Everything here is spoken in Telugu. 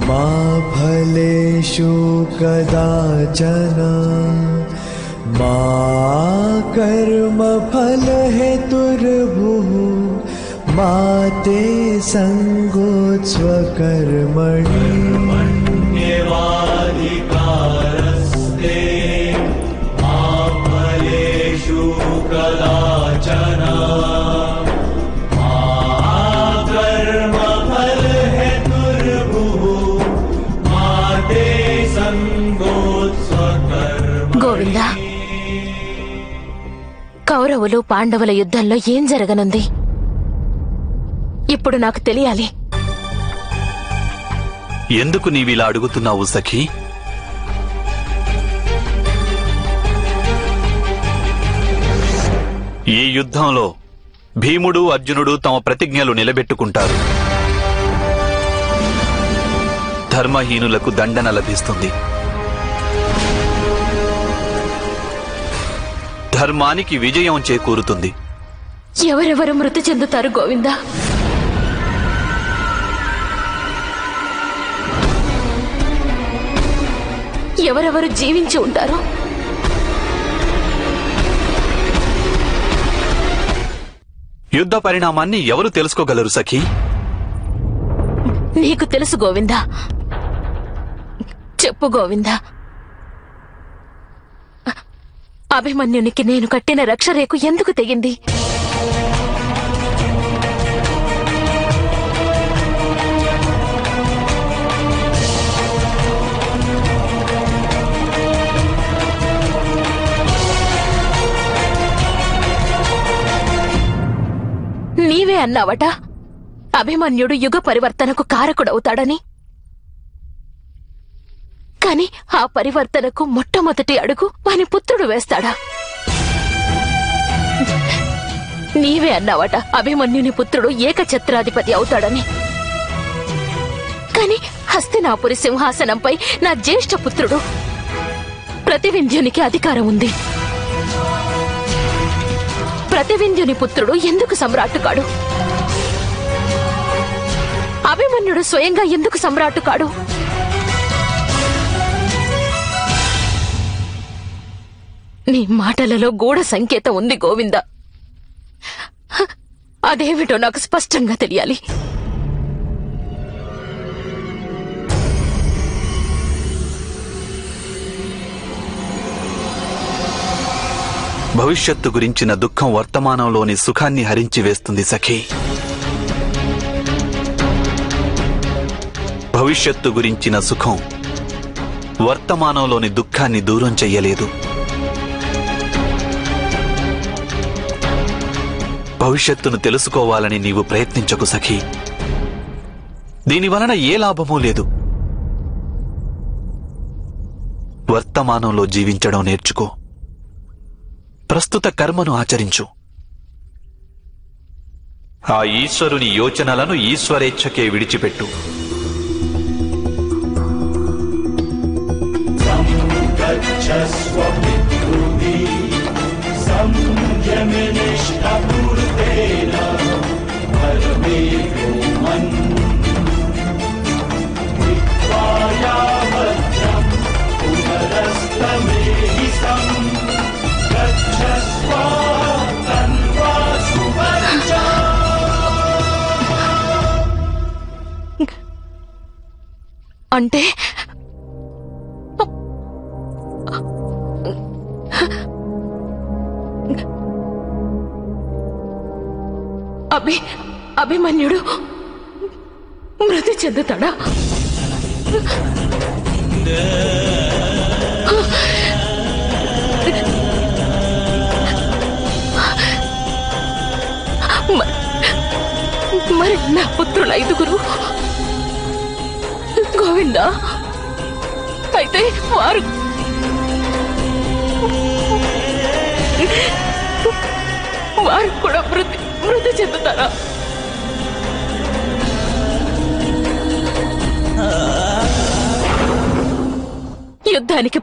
मा फलेषु कदाचन मा कर्मफलहेतुर्भुः मा ते सङ्गोत्स्वकर्मणि कर्मण्येवाधिकारस्ते मा फलेषु कदाचन मा कर्मफलहेतुर्भुः मा ते सङ्गोत्स्वकर्मणि। గోవిందా, కౌరవులు పాండవుల యుద్ధంలో ఏం జరగనుంది? ఇప్పుడు నాకు తెలియాలి. ఎందుకు నీవిలా అడుగుతున్నావు సఖీ? ఈ యుద్ధంలో భీముడు అర్జునుడు తమ ప్రతిజ్ఞలు నిలబెట్టుకుంటారు. ధర్మహీనులకు దండన లభిస్తుంది. ధర్మానికి విజయం చేకూరుతుంది. ఎవరెవరు మృతి చెందుతారు గోవిందా? ఎవరెవరు జీవించి ఉంటారు? యుద్ధ పరిణామాన్ని ఎవరు తెలుసుకోగలరు సఖీ? నీకు తెలుసు గోవిందా. చెప్పు గోవిందా. అభిమన్యునికి నేను కట్టిన రక్షరేకు ఎందుకు తెగింది? నీవే అన్నావట అభిమన్యుడు యుగ పరివర్తనకు కారకుడవుతాడని. కాని ఆ పరివర్తనకు మొట్టమొదటి అడుగు వాని పుత్రుడు వేస్తాడా? నీవే అన్నావట అభిమన్యుని పుత్రుడు ఏకఛత్రాధిపతి అవుతాడని. కాని హస్తినాపురి సింహాసనంపై నా జ్యేష్ఠ పుత్రుడు ప్రతివింధ్యునికి అధికారం ఉంది. ప్రతివింధ్యుని పుత్రుడు ఎందుకు సమ్రాట్టు కాడు? అభిమన్యుడు స్వయంగా ఎందుకు సమ్రాట్టు కాడు? నీ మాటలలో గూఢ సంకేతం ఉంది గోవిందా. అదేమిటో నాకు స్పష్టంగా తెలియాలి. భవిష్యత్తు గురించిన దుఃఖం వర్తమానంలోని సుఖాన్ని హరించి వేస్తుంది సఖీ. భవిష్యత్తు గురించిన సుఖం వర్తమానంలోని దుఃఖాన్ని దూరం చెయ్యలేదు. భవిష్యత్తును తెలుసుకోవాలని నీవు ప్రయత్నించకు సఖీ. దీనివలన ఏ లాభమూ లేదు. వర్తమానంలో జీవించడం నేర్చుకో. ప్రస్తుత కర్మను ఆచరించు. ఆ ఈశ్వరుని యోచనలను ఈశ్వరేచ్ఛకే విడిచిపెట్టు. అంటే అభిమన్యుడు మృతి చెందుతాడా? మరి నా పుత్రుల 5 గోవిందా, అయితే వారు కూడా మృతి చెందుతారా? యుద్ధానికి